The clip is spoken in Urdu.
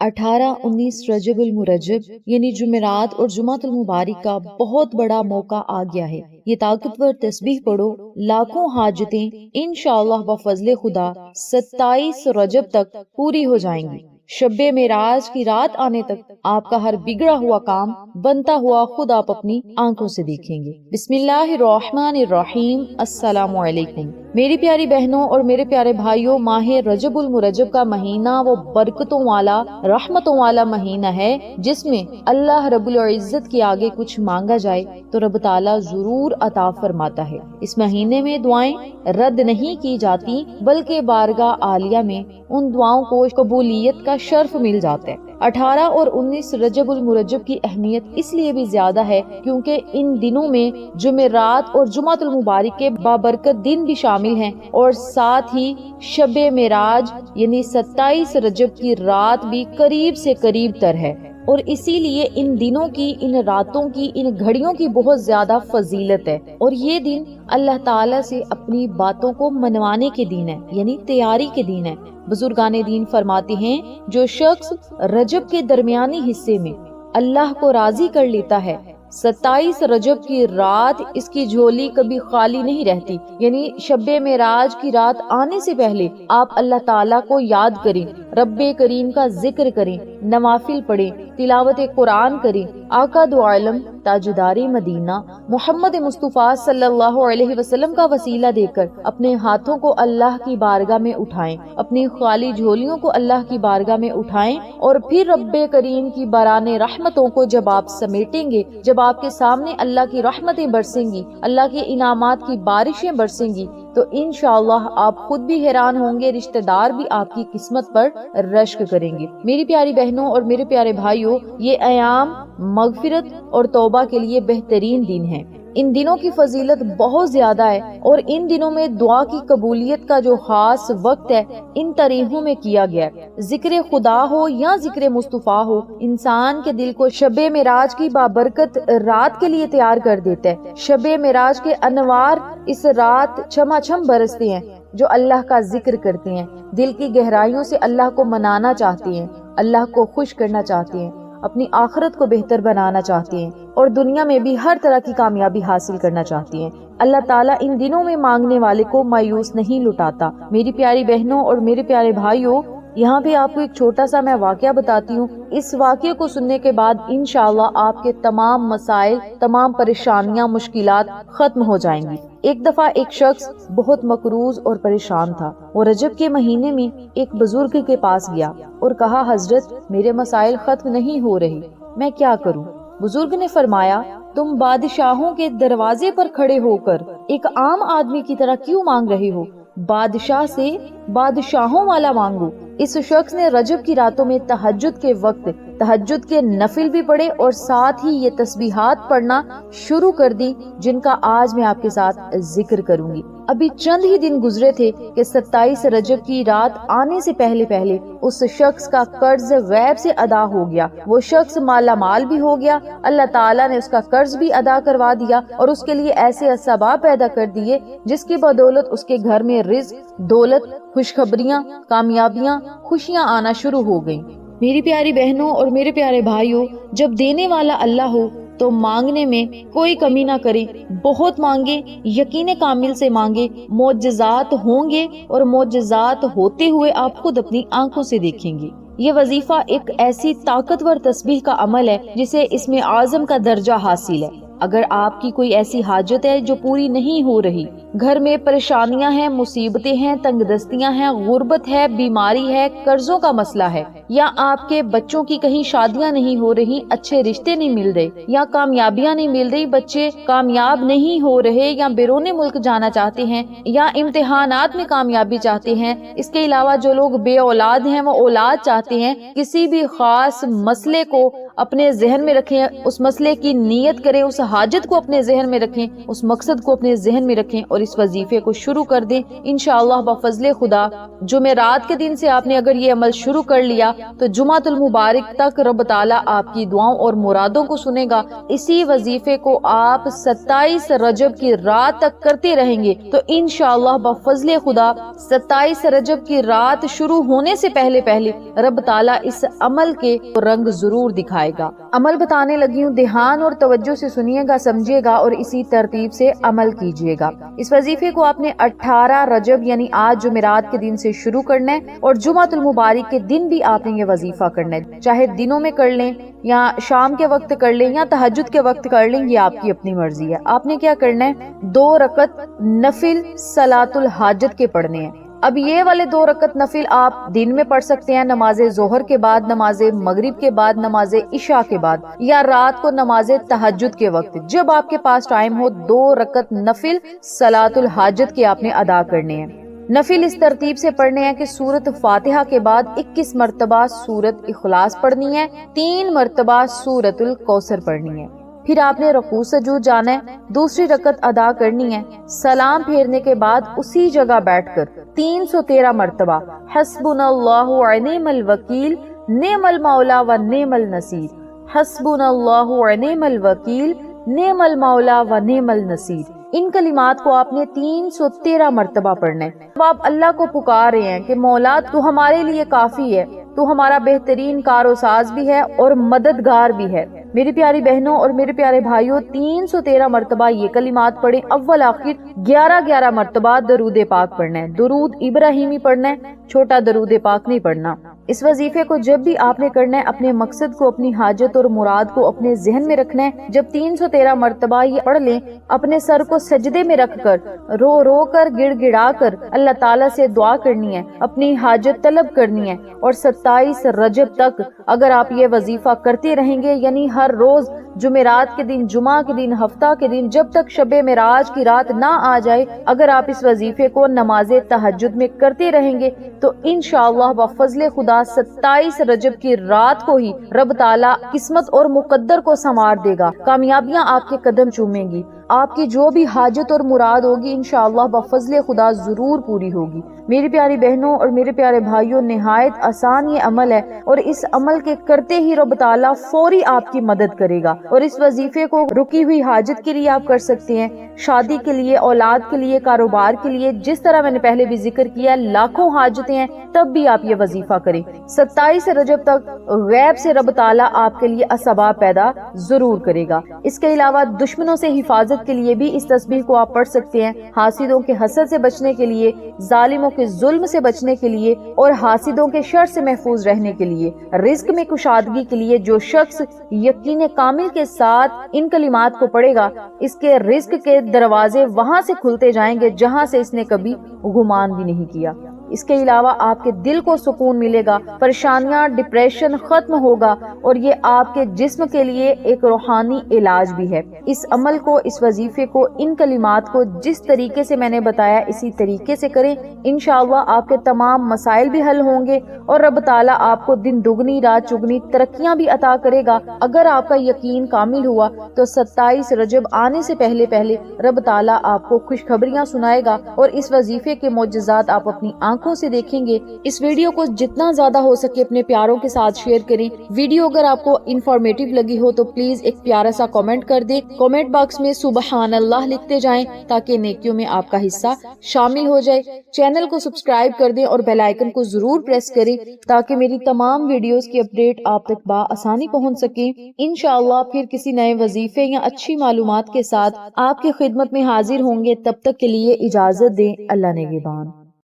18-19 رجب المرجب یعنی جمعرات اور جمعۃ المبارک کا بہت بڑا موقع آ گیا ہے۔ یہ طاقتور تسبیح پڑھو، لاکھوں حاجتیں انشاءاللہ بفضل خدا 27 رجب تک پوری ہو جائیں گی۔ شب معراج کی رات آنے تک آپ کا ہر بگڑا ہوا کام بنتا ہوا خود آپ اپنی آنکھوں سے دیکھیں گے۔ بسم اللہ الرحمن الرحیم۔ السلام علیکم میری پیاری بہنوں اور میرے پیارے بھائیوں، ماہ رجب المرجب کا مہینہ وہ برکتوں والا، رحمتوں والا مہینہ ہے جس میں اللہ رب العزت کے آگے کچھ مانگا جائے تو رب تعالیٰ ضرور عطا فرماتا ہے۔ اس مہینے میں دعائیں رد نہیں کی جاتی بلکہ بارگاہ عالیہ میں ان دعاؤں کو قبولیت کا شرف مل جاتا ہے۔ 18 اور 19 رجب المرجب کی اہمیت اس لیے بھی زیادہ ہے کیونکہ ان دنوں میں جمعرات اور جمعۃ المبارک کے بابرکت دن بھی شامل ہیں اور ساتھ ہی شب معراج یعنی 27 رجب کی رات بھی قریب سے قریب تر ہے، اور اسی لیے ان دنوں کی، ان راتوں کی، ان گھڑیوں کی بہت زیادہ فضیلت ہے، اور یہ دن اللہ تعالیٰ سے اپنی باتوں کو منوانے کے دن ہے، یعنی تیاری کے دن ہے۔ بزرگان دین فرماتے ہیں جو شخص رجب کے درمیانی حصے میں اللہ کو راضی کر لیتا ہے، 27 رجب کی رات اس کی جھولی کبھی خالی نہیں رہتی، یعنی شب معراج کی رات آنے سے پہلے آپ اللہ تعالیٰ کو یاد کریں، رب کریم کا ذکر کریں، نوافل پڑھیں، تلاوت قرآن کریں، آقا دو عالم تاجدار مدینہ محمد مصطفیٰ صلی اللہ علیہ وسلم کا وسیلہ دے کر اپنے ہاتھوں کو اللہ کی بارگاہ میں اٹھائیں، اپنی خالی جھولیوں کو اللہ کی بارگاہ میں اٹھائیں، اور پھر رب کریم کی باران رحمتوں کو جب آپ سمیٹیں گے، جب آپ کے سامنے اللہ کی رحمتیں برسیں گی، اللہ کے انعامات کی بارشیں برسیں گی، تو انشاءاللہ آپ خود بھی حیران ہوں گے، رشتہ دار بھی آپ کی قسمت پر رشک کریں گے۔ میری پیاری بہنوں اور میرے پیارے بھائیوں، یہ ایام مغفرت اور توبہ کے لیے بہترین دن ہیں۔ ان دنوں کی فضیلت بہت زیادہ ہے، اور ان دنوں میں دعا کی قبولیت کا جو خاص وقت ہے ان تاریخوں میں کیا گیا ہے۔ ذکر خدا ہو یا ذکر مصطفیٰ ہو، انسان کے دل کو شب معراج کی بابرکت رات کے لیے تیار کر دیتا ہے۔ شب معراج کے انوار اس رات چھما چھم برستے ہیں۔ جو اللہ کا ذکر کرتے ہیں، دل کی گہرائیوں سے اللہ کو منانا چاہتے ہیں، اللہ کو خوش کرنا چاہتے ہیں، اپنی آخرت کو بہتر بنانا چاہتے ہیں، اور دنیا میں بھی ہر طرح کی کامیابی حاصل کرنا چاہتے ہیں، اللہ تعالیٰ ان دنوں میں مانگنے والے کو مایوس نہیں لٹاتا۔ میری پیاری بہنوں اور میرے پیارے بھائیوں، یہاں بھی آپ کو ایک چھوٹا سا میں واقعہ بتاتی ہوں۔ اس واقعے کو سننے کے بعد انشاءاللہ آپ کے تمام مسائل، تمام پریشانیاں، مشکلات ختم ہو جائیں گی۔ ایک دفعہ ایک شخص بہت مقروض اور پریشان تھا۔ وہ رجب کے مہینے میں ایک بزرگ کے پاس گیا اور کہا، حضرت میرے مسائل ختم نہیں ہو رہی، میں کیا کروں؟ بزرگ نے فرمایا، تم بادشاہوں کے دروازے پر کھڑے ہو کر ایک عام آدمی کی طرح کیوں مانگ رہے ہو؟ بادشاہ سے بادشاہوں والا مانگو۔ اس شخص نے رجب کی راتوں میں تہجد کے وقت تہجد کے نفل بھی پڑھے اور ساتھ ہی یہ تسبیحات پڑھنا شروع کر دی جن کا آج میں آپ کے ساتھ ذکر کروں گی۔ ابھی چند ہی دن گزرے تھے کہ 27 رجب کی رات آنے سے پہلے پہلے اس شخص کا قرض غیب سے ادا ہو گیا۔ وہ شخص مالا مال بھی ہو گیا، اللہ تعالیٰ نے اس کا قرض بھی ادا کروا دیا اور اس کے لیے ایسے اسباب پیدا کر دیے جس کی بدولت اس کے گھر میں رزق، دولت، خوشخبریاں، کامیابیاں، خوشیاں آنا شروع ہو گئیں۔ میری پیاری بہنوں اور میرے پیارے بھائیوں، جب دینے والا اللہ ہو تو مانگنے میں کوئی کمی نہ کریں، بہت مانگے، یقین کامل سے مانگے، معجزات ہوں گے اور معجزات ہوتے ہوئے آپ خود اپنی آنکھوں سے دیکھیں گے۔ یہ وظیفہ ایک ایسی طاقتور تسبیح کا عمل ہے جسے اسم اعظم کا درجہ حاصل ہے۔ اگر آپ کی کوئی ایسی حاجت ہے جو پوری نہیں ہو رہی، گھر میں پریشانیاں ہیں، مصیبتیں ہیں، تنگ دستیاں ہیں، غربت ہے، بیماری ہے، قرضوں کا مسئلہ ہے، یا آپ کے بچوں کی کہیں شادیاں نہیں ہو رہی، اچھے رشتے نہیں مل رہے، یا کامیابیاں نہیں مل رہی، بچے کامیاب نہیں ہو رہے، یا بیرون ملک جانا چاہتے ہیں، یا امتحانات میں کامیابی چاہتے ہیں، اس کے علاوہ جو لوگ بے اولاد ہیں وہ اولاد چاہتے ہیں، کسی بھی خاص مسئلے کو اپنے ذہن میں رکھیں، اس مسئلے کی نیت کریں، اس حاجت کو اپنے ذہن میں رکھیں، اس مقصد کو اپنے ذہن میں رکھیں اور اس وظیفے کو شروع کر دیں۔ انشاءاللہ بفضل خدا جمعرات کے دن سے آپ نے اگر یہ عمل شروع کر لیا تو جمعۃ المبارک تک رب تعالیٰ آپ کی دعاؤں اور مرادوں کو سنے گا۔ اسی وظیفے کو آپ 27 رجب کی رات تک کرتے رہیں گے تو انشاءاللہ بفضل خدا 27 رجب کی رات شروع ہونے سے پہلے پہلے رب تعالیٰ اس عمل کے رنگ ضرور دکھائے گا۔ عمل بتانے لگی ہوں، دھیان اور توجہ سے سنیے گا، سمجھیے گا اور اسی ترتیب سے عمل کیجیے گا۔ اس وظیفے کو آپ نے 18 رجب یعنی آج جمعرات کے دن سے شروع کرنا ہے اور جمعۃ المبارک کے دن بھی آپ نے یہ وظیفہ کرنا ہے، چاہے دنوں میں کر لیں یا شام کے وقت کر لیں یا تہجد کے وقت کر لیں، یہ آپ کی اپنی مرضی ہے۔ آپ نے کیا کرنا ہے، 2 رکعت نفل صلاۃ الحاجت کے پڑھنے ہیں۔ اب یہ والے 2 رکعت نفل آپ دن میں پڑھ سکتے ہیں، نماز ظہر کے بعد، نماز مغرب کے بعد، نماز عشاء کے بعد، یا رات کو نماز تہجد کے وقت، جب آپ کے پاس ٹائم ہو 2 رکعت نفل صلاۃ الحاجت کے آپ نے ادا کرنے ہیں۔ نفل اس ترتیب سے پڑھنے ہیں کہ سورت فاتحہ کے بعد 21 مرتبہ سورت اخلاص پڑھنی ہے، 3 مرتبہ سورت الکوثر پڑھنی ہے۔ پھر آپ نے رکوع سجود جانا ہے، دوسری رکعت ادا کرنی ہے، سلام پھیرنے کے بعد اسی جگہ بیٹھ کر 313 مرتبہ حسبنا اللہ و نعم الوکیل نعم المولا و نعم النصیر، حسبنا اللہ و نعم الوکیل نعم المولا و نعم النصیر، ان کلمات کو آپ نے 313 مرتبہ پڑھنا ہے۔ اب آپ اللہ کو پکار رہے ہیں کہ مولا تو ہمارے لیے کافی ہے، تو ہمارا بہترین کار و ساز بھی ہے اور مددگار بھی ہے۔ میری پیاری بہنوں اور میرے پیارے بھائیوں، 313 مرتبہ یہ کلمات پڑھیں، اول آخر 11 مرتبہ درود پاک پڑھنا ہے، درود ابراہیمی پڑھنا ہے، چھوٹا درود پاک نہیں پڑھنا۔ اس وظیفے کو جب بھی آپ نے کرنا ہے، اپنے مقصد کو، اپنی حاجت اور مراد کو اپنے ذہن میں رکھنا ہے۔ جب 313 مرتبہ یہ پڑھ لیں، اپنے سر کو سجدے میں رکھ کر رو رو کر گڑ گڑا کر اللہ تعالیٰ سے دعا کرنی ہے، اپنی حاجت طلب کرنی ہے، اور 27 رجب تک اگر آپ یہ وظیفہ کرتے رہیں گے، یعنی ہر روز جمعرات کے دن، جمعہ کے دن، ہفتہ کے دن، جب تک شب معراج کی رات نہ آ جائے، اگر آپ اس وظیفے کو نماز تہجد میں کرتے رہیں گے تو انشاءاللہ بفضل خدا 27 رجب کی رات کو ہی رب تعالیٰ قسمت اور مقدر کو سنوار دے گا، کامیابیاں آپ کے قدم چومیں گی، آپ کی جو بھی حاجت اور مراد ہوگی انشاءاللہ بفضل خدا ضرور پوری ہوگی۔ میری پیاری بہنوں اور میرے پیارے بھائیوں، نہایت آسان یہ عمل ہے اور اس عمل کے کرتے ہی رب تعالیٰ فوری آپ کی مدد کرے گا، اور اس وظیفے کو رکی ہوئی حاجت کے لیے آپ کر سکتے ہیں، شادی کے لیے، اولاد کے لیے، کاروبار کے لیے، جس طرح میں نے پہلے بھی ذکر کیا، لاکھوں حاجتیں ہیں، تب بھی آپ یہ وظیفہ کریں۔ 27 رجب تک غیب سے رب تعالیٰ آپ کے لیے اسباب پیدا ضرور کرے گا۔ اس کے علاوہ دشمنوں سے حفاظت کے لیے بھی اس تسبیح کو آپ پڑھ سکتے ہیں، حاسدوں کے حسد سے بچنے کے لیے، ظالموں کے ظلم سے بچنے کے لیے اور حاسدوں کے شر سے محفوظ رہنے کے لیے، رزق میں کشادگی کے لیے۔ جو شخص یقین کامل کے ساتھ ان کلمات کو پڑھے گا، اس کے رزق کے دروازے وہاں سے کھلتے جائیں گے جہاں سے اس نے کبھی گمان بھی نہیں کیا۔ اس کے علاوہ آپ کے دل کو سکون ملے گا، پریشانیاں، ڈپریشن ختم ہوگا، اور یہ آپ کے جسم کے لیے ایک روحانی علاج بھی ہے۔ اس عمل کو، اس وظیفے کو، ان کلمات کو جس طریقے سے میں نے بتایا اسی طریقے سے کریں، انشاءاللہ آپ کے تمام مسائل بھی حل ہوں گے اور رب تعالیٰ آپ کو دن دگنی رات چگنی ترقیاں بھی عطا کرے گا۔ اگر آپ کا یقین کامل ہوا تو 27 رجب آنے سے پہلے پہلے رب تعالیٰ آپ کو خوشخبریاں سنائے گا اور اس وظیفے کے معجزات آپ اپنی آنکھوں سے دیکھیں گے۔ اس ویڈیو کو جتنا زیادہ ہو سکے اپنے پیاروں کے ساتھ شیئر کریں۔ ویڈیو اگر آپ کو انفارمیٹیو لگی ہو تو پلیز ایک پیارا سا کامنٹ کر دیں، کامنٹ باکس میں سبحان اللہ لکھتے جائیں تاکہ نیکیوں میں آپ کا حصہ شامل ہو جائے۔ چینل کو سبسکرائب کر دیں اور بیل آئیکن کو ضرور پریس کریں تاکہ میری تمام ویڈیوز کی اپڈیٹ آپ تک بآسانی پہنچ سکیں۔ انشاءاللہ پھر کسی نئے وظیفے یا اچھی معلومات کے ساتھ آپ کی خدمت میں حاضر ہوں گے۔ تب تک کے لیے اجازت دیں، اللہ نگہبان۔